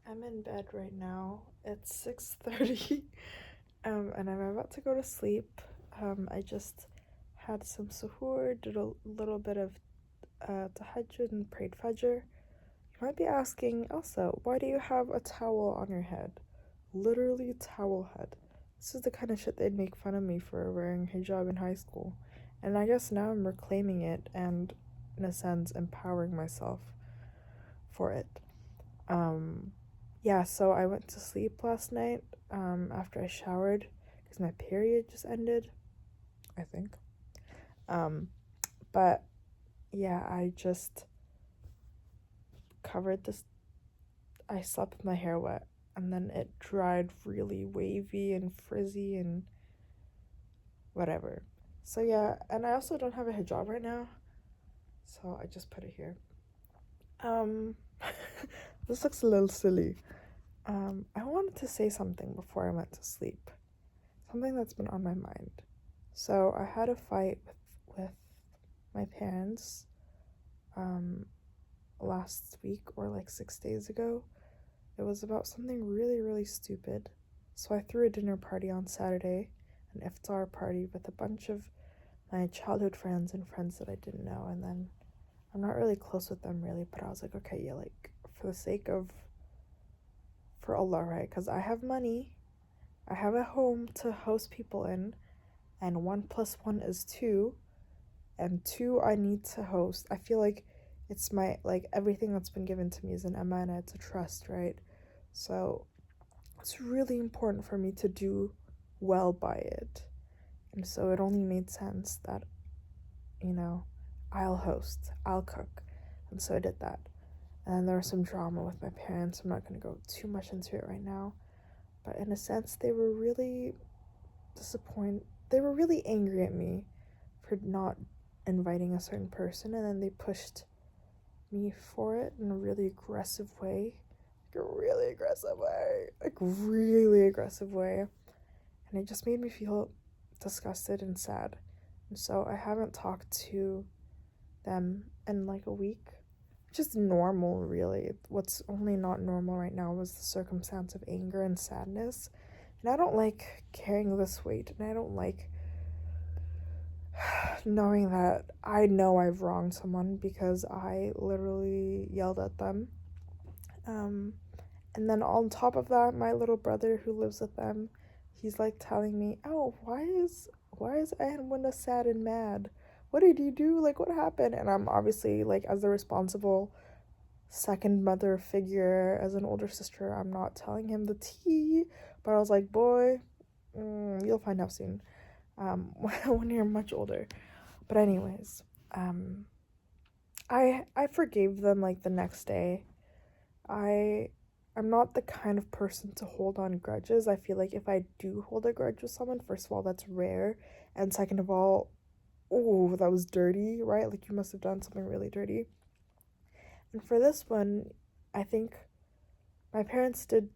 I'm in bed right now. It's 6:30, and I'm about to go to sleep. I just had some suhoor, did a little bit of tahajjud and prayed fajr. You might be asking, also, why do you have a towel on your head? Literally towel head. This is the kind of shit they'd make fun of me for wearing hijab in high school. And I guess now I'm reclaiming it and, in a sense, empowering myself for it. Um, yeah, so I went to sleep last night after I showered because my period just ended, I think. Um, but yeah, I just covered this. I slept with my hair wet and then it dried really wavy and frizzy and whatever. So yeah, and I also don't have a hijab right now, so I just put it here. Um, this looks a little silly. I wanted to say something before I went to sleep. Something that's been on my mind. So I had a fight with my parents um last week or like 6 days ago. It was about something really, really stupid. So I threw a dinner party on Saturday, an iftar party with a bunch of my childhood friends and friends that I didn't know, and then I'm not really close with them really, but I was like, okay, yeah, like for the sake of for Allah, right? Because I have money, I have a home to host people in, and 1 plus 1 is 2, and 2 I need to host. I feel like it's my like everything that's been given to me is an amana, it's a trust, right? So it's really important for me to do well by it. And so it only made sense that, you know, I'll host, I'll cook. And so I did that. And then there was some drama with my parents. I'm not going to go too much into it right now. But in a sense, they were really disappointed. They were really angry at me for not inviting a certain person. And then they pushed me for it in a really aggressive way. Like a really aggressive way. Like, really aggressive way. And it just made me feel disgusted and sad. And so I haven't talked to them in like a week. Just normal, really. What's only not normal right now was the circumstance of anger and sadness. And I don't like carrying this weight, and I don't like knowing that I know I've wronged someone because I literally yelled at them. Um, and then on top of that, my little brother who lives with them, he's like telling me, "Oh, why is Anwinda sad and mad? What did you do? Like, what happened?" And I'm obviously like, as the responsible second mother figure, as an older sister, I'm not telling him the tea. But I was like, "Boy, you'll find out soon. When you're much older." But anyways, um, I forgave them like the next day. I I'm not the kind of person to hold on grudges. I feel like if I do hold a grudge with someone, first of all, that's rare, and second of all, oh, that was dirty, right? Like you must have done something really dirty. And for this one, I think my parents did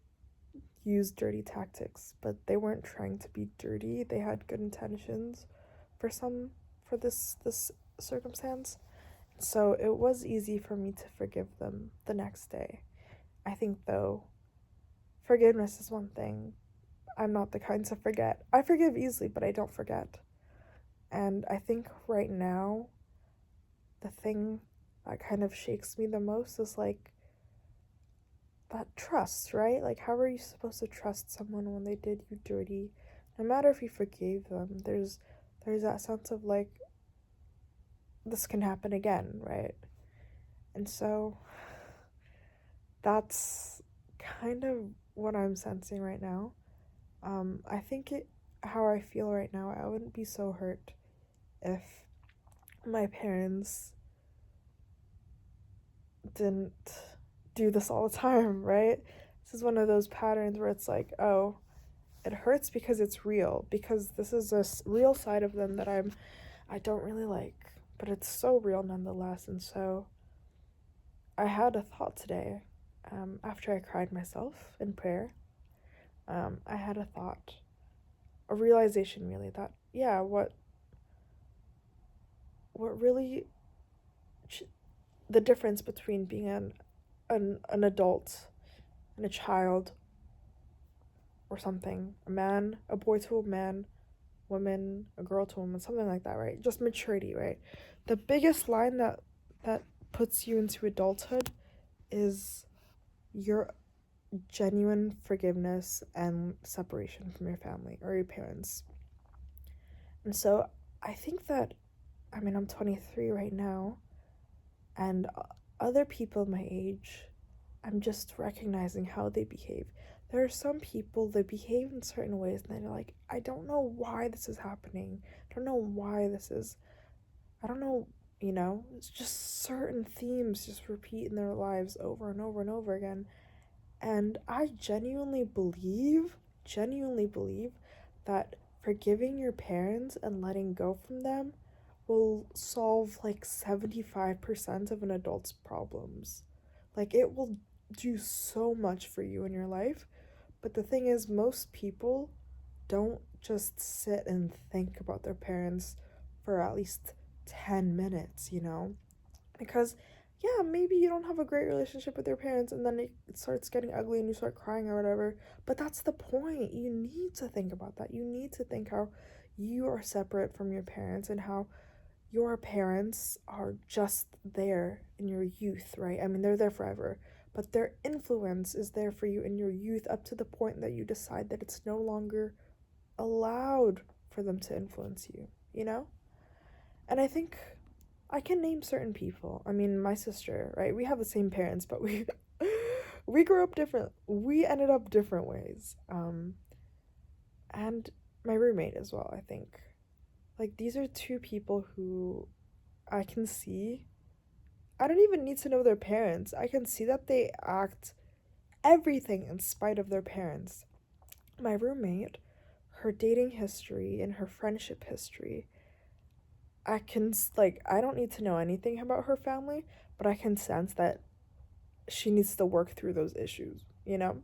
use dirty tactics, but they weren't trying to be dirty. They had good intentions for some for this circumstance. So it was easy for me to forgive them the next day. I think though, forgiveness is one thing. I'm not the kind to forget. I forgive easily, but I don't forget. And I think right now, the thing that kind of shakes me the most is like that trust, right? Like, how are you supposed to trust someone when they did you dirty? No matter if you forgave them, there's that sense of like this can happen again, right? And so that's kind of what I'm sensing right now. I think how I feel right now, I wouldn't be so hurt if my parents didn't do this all the time, right? This is one of those patterns where it's like, oh, it hurts because it's real, because this is a real side of them that I don't really like, but it's so real nonetheless. And so I had a thought today, after I cried myself in prayer. I had a thought, a realization really, that yeah, what really the difference between being an adult and a child or something, a man, a boy to a man, woman, a girl to a woman, something like that, right? Just maturity, right? The biggest line that puts you into adulthood is your genuine forgiveness and separation from your family or your parents. And so I think that, I mean, I'm 23 right now, and other people my age, I'm just recognizing how they behave. There are some people that behave in certain ways, and they're like, I don't know why this is happening. I don't know why this is. I don't know, it's just certain themes just repeat in their lives over and over and over again. And I genuinely believe that forgiving your parents and letting go from them will solve like 75% of an adult's problems. Like, it will do so much for you in your life. But the thing is, most people don't just sit and think about their parents for at least 10 minutes, Because, yeah, maybe you don't have a great relationship with your parents and then it starts getting ugly and you start crying or whatever. But that's the point. You need to think about that. You need to think how you are separate from your parents and how your parents are just there in your youth, right? I mean, they're there forever, but their influence is there for you in your youth up to the point that you decide that it's no longer allowed for them to influence you, you know? And I think I can name certain people. I mean, my sister, right? We have the same parents, but we we grew up different. We ended up different ways. And my roommate as well, I think. Like, these are two people who I can see. I don't even need to know their parents. I can see that they act everything in spite of their parents. My roommate, her dating history and her friendship history, I don't need to know anything about her family, but I can sense that she needs to work through those issues. And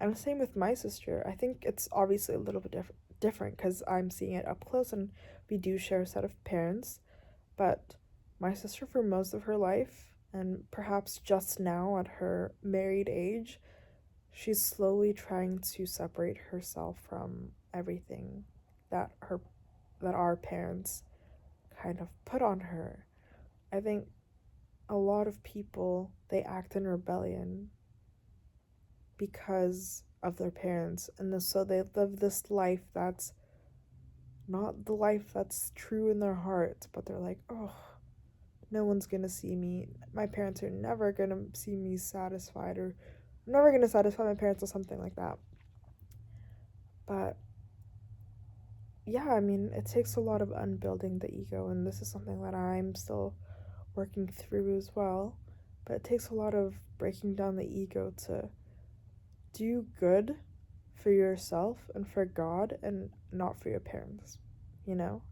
the same with my sister. I think it's obviously a little bit different because I'm seeing it up close and we do share a set of parents. But my sister, for most of her life, and perhaps just now at her married age, she's slowly trying to separate herself from everything that her that our parents kind of put on her. I think a lot of people, they act in rebellion because of their parents, and so they live this life that's not the life that's true in their heart, but they're like, oh, no one's gonna see me. My parents are never gonna see me satisfied, or I'm never gonna satisfy my parents, or something like that. But yeah, I mean, it takes a lot of unbuilding the ego, and this is something that I'm still working through as well. But it takes a lot of breaking down the ego to do good for yourself and for God and not for your parents, you know?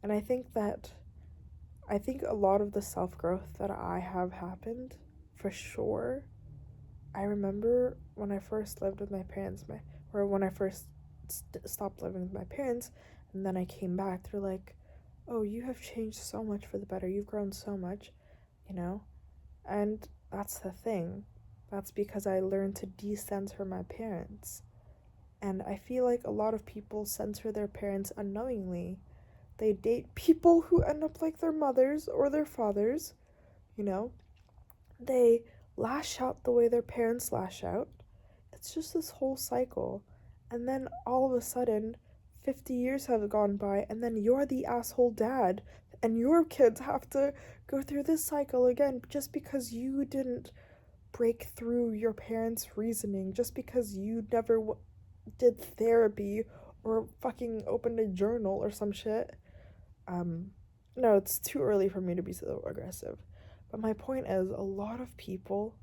And I think a lot of the self growth that I have happened, for sure. I remember when I first lived with my parents, or when I first stopped living with my parents, and then I came back. They're like, "Oh, you have changed so much for the better. You've grown so much," you know. And that's the thing. That's because I learned to decensor my parents. And I feel like a lot of people censor their parents unknowingly. They date people who end up like their mothers or their fathers, you know? They lash out the way their parents lash out. It's just this whole cycle. And then all of a sudden, 50 years have gone by, and then you're the asshole dad, and your kids have to go through this cycle again just because you didn't break through your parents' reasoning, just because you never did therapy or fucking opened a journal or some shit. Um, no, it's too early for me to be so aggressive. But my point is, a lot of people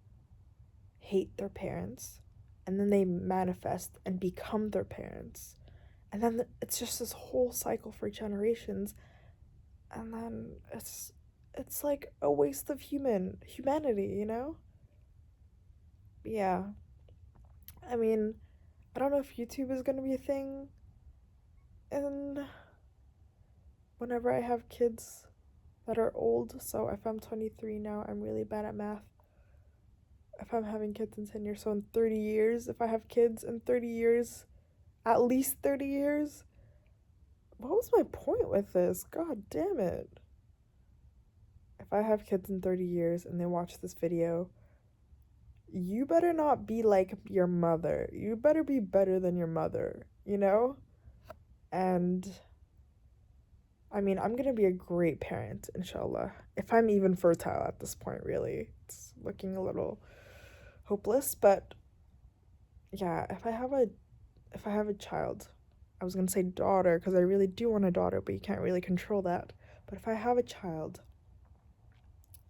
hate their parents and then they manifest and become their parents. And then it's just this whole cycle for generations. And then it's like a waste of humanity. Yeah. I mean, I don't know if YouTube is going to be a thing. And whenever I have kids that are old, so if I'm 23 now, I'm really bad at math. if I'm having kids in 10 years, so in 30 years, if I have kids in 30 years, at least 30 years. What was my point with this? God damn it. If I have kids in 30 years and they watch this video, you better not be like your mother. You better be better than your mother, you know? And I mean, I'm gonna be a great parent, inshallah. If I'm even fertile at this point, really. It's looking a little hopeless, but yeah, if I have a child, I was gonna say daughter because I really do want a daughter, but you can't really control that. But if I have a child,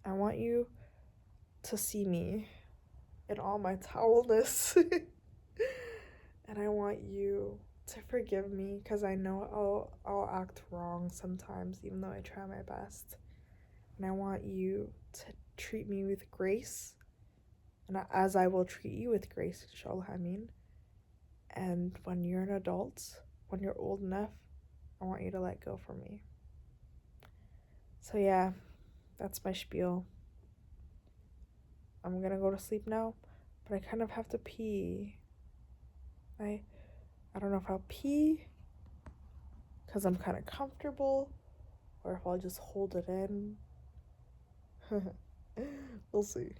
I want you to see me in all my towelness. And I want you to forgive me because I know I'll act wrong sometimes, even though I try my best. And I want you to treat me with grace, and as I will treat you with grace, inshallah, I mean. And when you're an adult, when you're old enough, I want you to let go from me. So yeah, that's my spiel. I'm gonna go to sleep now, but I kind of have to pee. I don't know if I'll pee because I'm kind of comfortable, or if I'll just hold it in. We'll see.